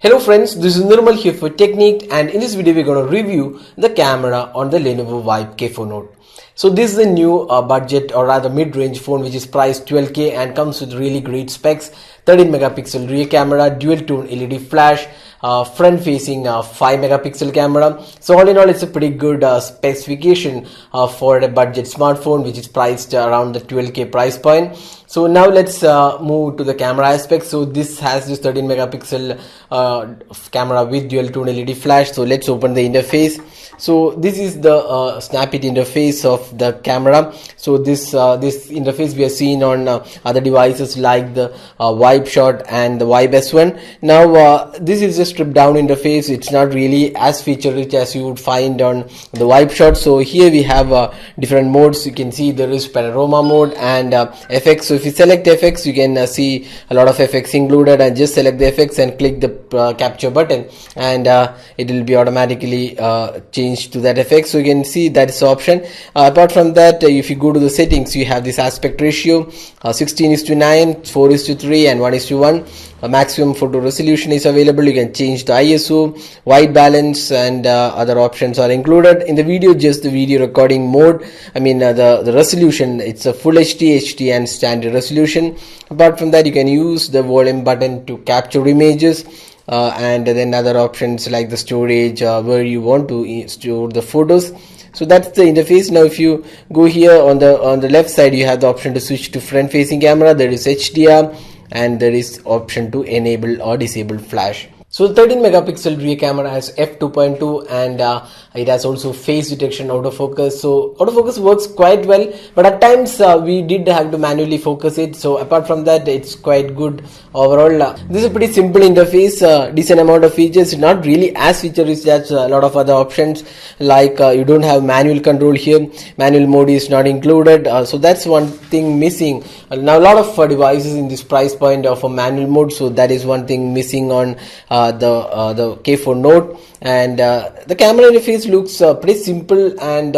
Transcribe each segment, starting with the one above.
Hello friends, this is Nirmal here for Technique, and in this video we're going to review the camera on the Lenovo Vibe K4 Note. So this is the new budget or rather mid-range phone which is priced 12K and comes with really great specs. 13 megapixel rear camera, dual tone LED flash, front facing 5 megapixel camera. So all in all, it's a pretty good specification for a budget smartphone which is priced around the 12K price point. So now let's move to the camera aspect. So this has this 13 megapixel camera with dual tone LED flash. So let's open the interface. So this is the snap it interface of the camera. So this interface we are seeing on other devices like the Vibe Shot and the Vibe S1. Now this is a stripped down interface. It's not really as feature rich as you would find on the Vibe Shot. So here we have different modes. You can see there is panorama mode and FX. So if you select FX, you can see a lot of FX included, and just select the FX and click the capture button, and it will be automatically changed to that FX. So you can see that's the option. Apart from that, if you go to the settings, you have this aspect ratio 16:9, 4:3 and 1:1. Maximum photo resolution is available. You can change the ISO, white balance, and other options are included in the video. Just the video recording mode, the resolution, it's a full HD and standard resolution. Apart from that, you can use the volume button to capture images, and then other options like the storage, where you want to store the photos. So that's the interface. Now if you go here on the left side, you have the option to switch to front facing camera. There is HDR, and there is option to enable or disable flash. So the 13 megapixel rear camera has f2.2, and it has also face detection autofocus. So autofocus works quite well, but at times we did have to manually focus it. So apart from that, it's quite good overall. This is a pretty simple interface, decent amount of features, not really as feature rich as a lot of other options, like you don't have manual control here. Manual mode is not included, so that's one thing missing. Now a lot of devices in this price point are for manual mode, so that is one thing missing on the K4 Note. And the camera interface looks pretty simple, and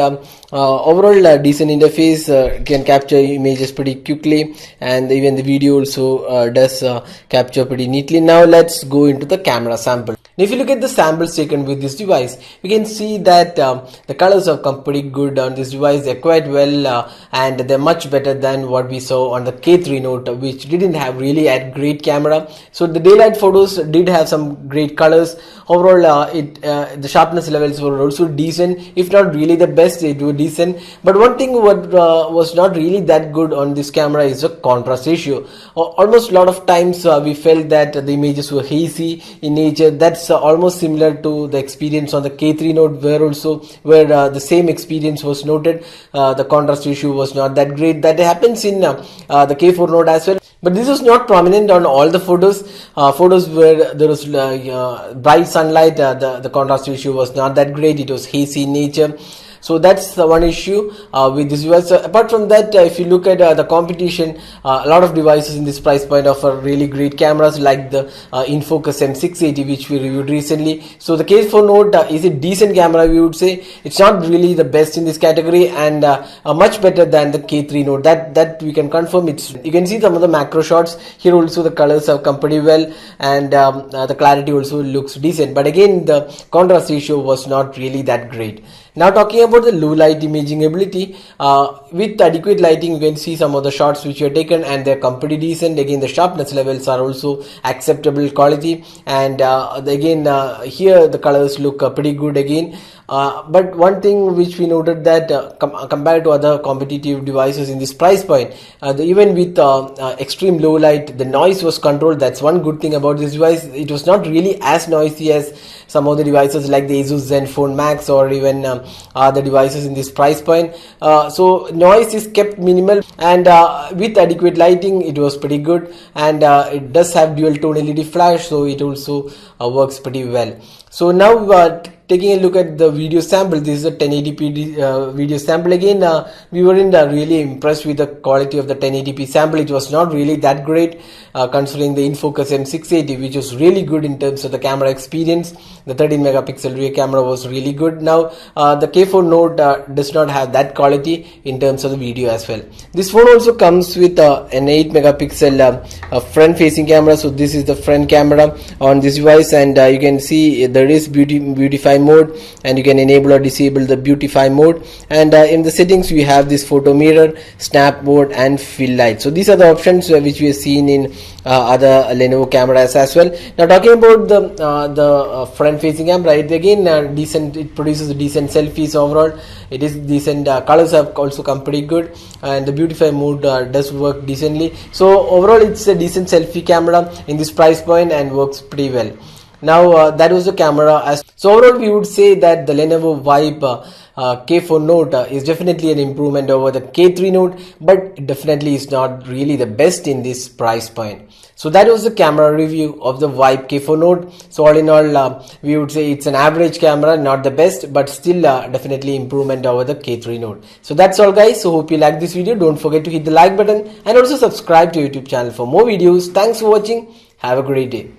overall decent interface. Can capture images pretty quickly, and even the video also does capture pretty neatly. Now let's go into the camera sample. If you look at the samples taken with this device, we can see that the colors have come pretty good on this device. They're quite well, and they're much better than what we saw on the K3 Note, which didn't have really a great camera. So the daylight photos did have some great colors. Overall, the sharpness levels were also decent, if not really the best, it was decent. But one thing what was not really that good on this camera is the contrast ratio. Almost a lot of times we felt that the images were hazy in nature. That's almost similar to the experience on the K3 Note, where the same experience was noted. The contrast ratio was not that great. That happens in the K4 Note as well. But this was not prominent on all the photos. Photos where there was bright sunlight, the contrast ratio was not that great. It was hazy in nature. So that's the one issue with this device. Apart from that, if you look at the competition, a lot of devices in this price point offer really great cameras, like the InFocus M680, which we reviewed recently. So the K4 Note is a decent camera, we would say. It's not really the best in this category, and much better than the K3 Note. That we can confirm. You can see some of the macro shots here. Also the colors have come pretty well, and the clarity also looks decent. But again, the contrast ratio was not really that great. Now talking about the low light imaging ability, with adequate lighting you can see some of the shots which were taken, and they're pretty decent. Again, the sharpness levels are also acceptable quality, and again here the colors look pretty good again. But one thing which we noted that compared to other competitive devices in this price point, even with extreme low light, the noise was controlled. That's one good thing about this device. It was not really as noisy as some of the devices like the Asus Zenfone Max, or even other devices in this price point. So noise is kept minimal, and with adequate lighting it was pretty good, and it does have dual tone LED flash, so it also works pretty well. So now taking a look at the video sample, this is a 1080p video sample. Again, we weren't really impressed with the quality of the 1080p sample. It was not really that great, considering the InFocus M680, which was really good in terms of the camera experience. The 13 megapixel rear camera was really good. Now the K4 Note does not have that quality in terms of the video as well. This phone also comes with an 8 megapixel front facing camera. So this is the front camera on this device, and you can see there is beautify mode, and you can enable or disable the beautify mode. And in the settings we have this photo mirror, snap mode, and fill light. So these are the options which we have seen in other Lenovo cameras as well. Now talking about the front facing camera, it again decent. It produces decent selfies overall. It is decent. Colors have also come pretty good, and the beautify mode does work decently. So overall it's a decent selfie camera in this price point and works pretty well. Now that was the camera. So overall we would say that the Lenovo Vibe K4 Note is definitely an improvement over the K3 Note, but definitely is not really the best in this price point. So that was the camera review of the Vibe K4 Note. So all in all, we would say it's an average camera, not the best, but still definitely improvement over the K3 Note. So that's all guys. So hope you like this video. Don't forget to hit the like button and also subscribe to YouTube channel for more videos. Thanks for watching. Have a great day.